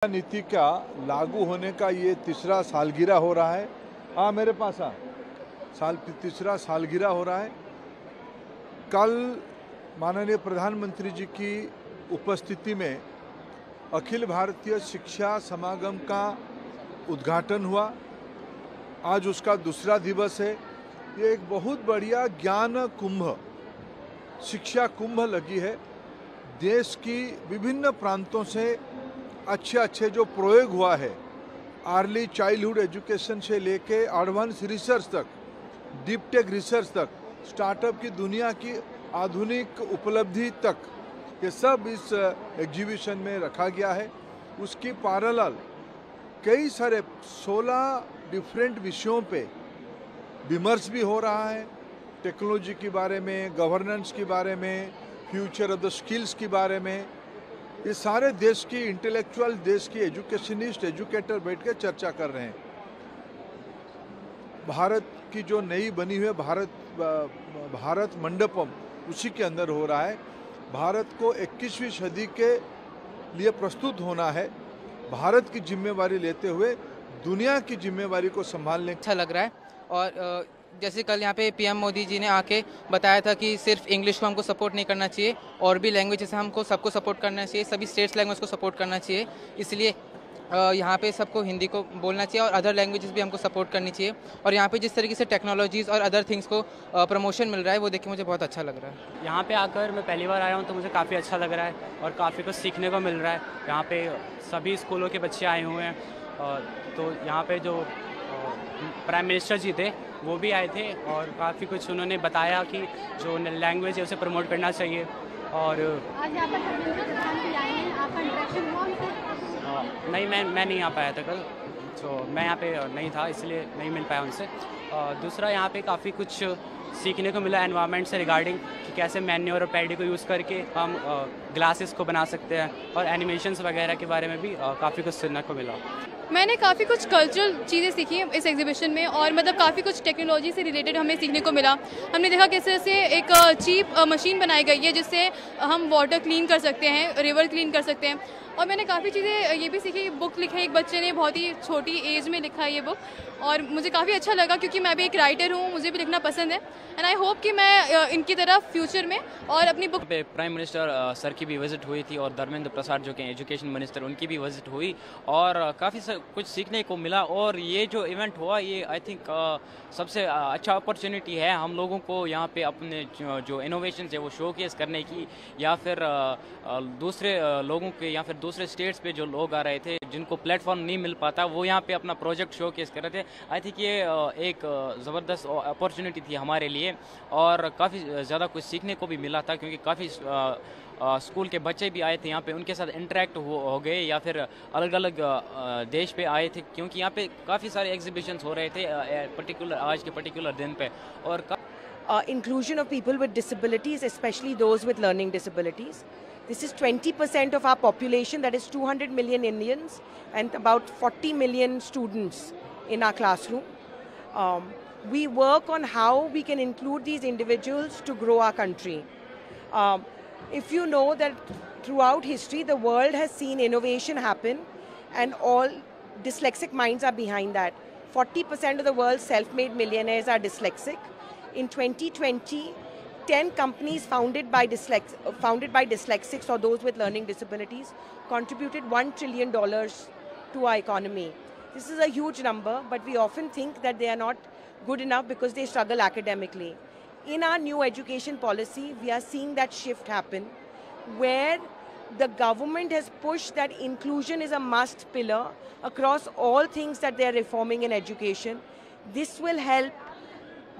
नीति का लागू होने का ये तीसरा सालगिरह हो रहा है। मेरे पास तीसरा सालगिरह हो रहा है। कल माननीय प्रधानमंत्री जी की उपस्थिति में अखिल भारतीय शिक्षा समागम का उद्घाटन हुआ। आज उसका दूसरा दिवस है। ये एक बहुत बढ़िया ज्ञान कुंभ, शिक्षा कुंभ लगी है। देश की विभिन्न प्रांतों से अच्छे जो प्रयोग हुआ है, अर्ली चाइल्डहुड एजुकेशन से लेके एडवांस रिसर्च तक, डीप टेक रिसर्च तक, स्टार्टअप की दुनिया की आधुनिक उपलब्धि तक, ये सब इस एग्जीबिशन में रखा गया है। उसकी पैरेलल कई सारे 16 डिफरेंट विषयों पे विमर्श भी हो रहा है। टेक्नोलॉजी के बारे में, गवर्नेंस के बारे में, फ्यूचर ऑफ द स्किल्स के बारे में, ये सारे देश की इंटेलेक्चुअल, देश की एजुकेशनिस्ट, एजुकेटर बैठ के चर्चा कर रहे हैं। भारत की जो नई बनी हुई भारत मंडपम, उसी के अंदर हो रहा है। भारत को 21वीं सदी के लिए प्रस्तुत होना है। भारत की जिम्मेवारी लेते हुए दुनिया की जिम्मेवारी को संभालने अच्छा लग रहा है। और जैसे कल यहाँ पे पीएम मोदी जी ने आके बताया था कि सिर्फ इंग्लिश को हमको सपोर्ट नहीं करना चाहिए, और भी लैंग्वेजेस हमको सबको सपोर्ट करना चाहिए, सभी स्टेट्स लैंग्वेज को सपोर्ट करना चाहिए। इसलिए यहाँ पे सबको हिंदी को बोलना चाहिए और अदर लैंग्वेजेस भी हमको सपोर्ट करनी चाहिए। और यहाँ पे जिस तरीके से टेक्नोलॉजीज़ और अदर थिंग्स को प्रमोशन मिल रहा है, वो देख के मुझे बहुत अच्छा लग रहा है। यहाँ पे आकर मैं पहली बार आया हूँ तो मुझे काफ़ी अच्छा लग रहा है और काफ़ी कुछ सीखने को मिल रहा है। यहाँ पे सभी स्कूलों के बच्चे आए हुए हैं। तो यहाँ पे जो प्राइम मिनिस्टर जी थे वो भी आए थे और काफ़ी कुछ उन्होंने बताया कि जो लैंग्वेज है उसे प्रमोट करना चाहिए। और आज यहाँ पर आए हैं, आपका इंटरेक्शन हुआ उनसे? नहीं, मैं नहीं आ पाया था कल, तो मैं यहाँ पे नहीं था, इसलिए नहीं मिल पाया उनसे। दूसरा यहाँ पे काफ़ी कुछ सीखने को मिला एनवायरनमेंट से रिगार्डिंग कि कैसे मैन्योर और पैडी को यूज़ करके हम ग्लासेस को बना सकते हैं, और एनिमेशंस वगैरह के बारे में भी काफ़ी कुछ सुनने को मिला। मैंने काफ़ी कुछ कल्चरल चीज़ें सीखी इस एग्जीबिशन में, और मतलब काफ़ी कुछ टेक्नोलॉजी से रिलेटेड हमें सीखने को मिला। हमने देखा किस तरह से एक चीप मशीन बनाई गई है जिससे हम वाटर क्लीन कर सकते हैं, रिवर क्लीन कर सकते हैं। और मैंने काफ़ी चीज़ें ये भी सीखी। बुक लिखी है एक बच्चे ने, बहुत ही छोटी एज में लिखा है ये बुक, और मुझे काफ़ी अच्छा लगा क्योंकि मैं भी एक राइटर हूँ, मुझे भी लिखना पसंद है। एंड आई होप कि मैं इनकी तरफ फ्यूचर में और अपनी बुक पे प्राइम मिनिस्टर सर की भी विजिट हुई थी, और धर्मेंद्र प्रसाद जो कि एजुकेशन मिनिस्टर, उनकी भी विजिट हुई, और काफ़ी कुछ सीखने को मिला। और ये जो इवेंट हुआ, ये आई थिंक सबसे अच्छा अपॉर्चुनिटी है हम लोगों को यहाँ पे अपने जो इनोवेशन है वो शोकेस करने की, या फिर दूसरे लोगों के या फिर दूसरे स्टेट्स पे जो लोग आ रहे थे जिनको प्लेटफॉर्म नहीं मिल पाता, वो यहाँ पे अपना प्रोजेक्ट शोकेस कर रहे थे। आई थिंक ये एक ज़बरदस्त अपॉर्चुनिटी थी हमारे लिए, और काफ़ी ज़्यादा कुछ सीखने को भी मिला था, क्योंकि काफ़ी स्कूल के बच्चे भी आए थे यहाँ पे, उनके साथ इंटरेक्ट हो गए, या फिर अलग अलग देश पे आए थे, क्योंकि यहाँ पे काफ़ी सारे एग्जीबिशंस हो रहे थे पर्टिकुलर आज के पर्टिकुलर दिन पे। और inclusion of people with disabilities, especially those with learning disabilities. This is 20% of our population, that is 200 million Indians, and about 40 million students in our classroom. We work on how we can include these individuals to grow our country. If you know that throughout history, the world has seen innovation happen, and all dyslexic minds are behind that. 40% of the world's self-made millionaires are dyslexic. In 2020, 10 companies founded by dyslexics or those with learning disabilities contributed $1 trillion to our economy. This is a huge number, but we often think that they are not good enough because they struggle academically. In our new education policy, we are seeing that shift happen, where the government has pushed that inclusion is a must pillar across all things that they are reforming in education. This will help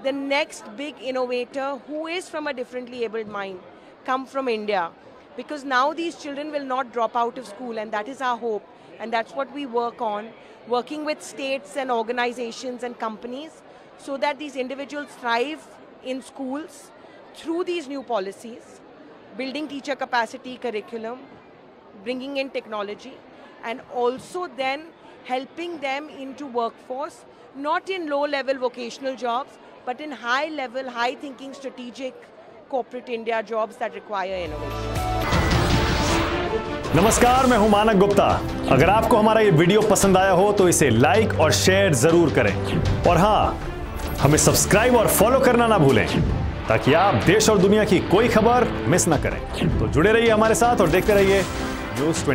the next big innovator who is from a differently abled mind come from India, because now these children will not drop out of school, and that is our hope, and that's what we work on, working with states and organizations and companies so that these individuals thrive in schools through these new policies, building teacher capacity, curriculum, bringing in technology, and also then helping them into workforce, not in low-level vocational jobs, but in high-level, high-thinking, strategic corporate India jobs that require innovation. नमस्कार, मैं हूं मानक गुप्ता। अगर आपको हमारा ये video पसंद आया हो तो इसे लाइक और शेयर जरूर करें, और हां, हमें सब्सक्राइब और फॉलो करना ना भूलें ताकि आप देश और दुनिया की कोई खबर मिस ना करें। तो जुड़े रहिए हमारे साथ और देखते रहिए न्यूज़ 24।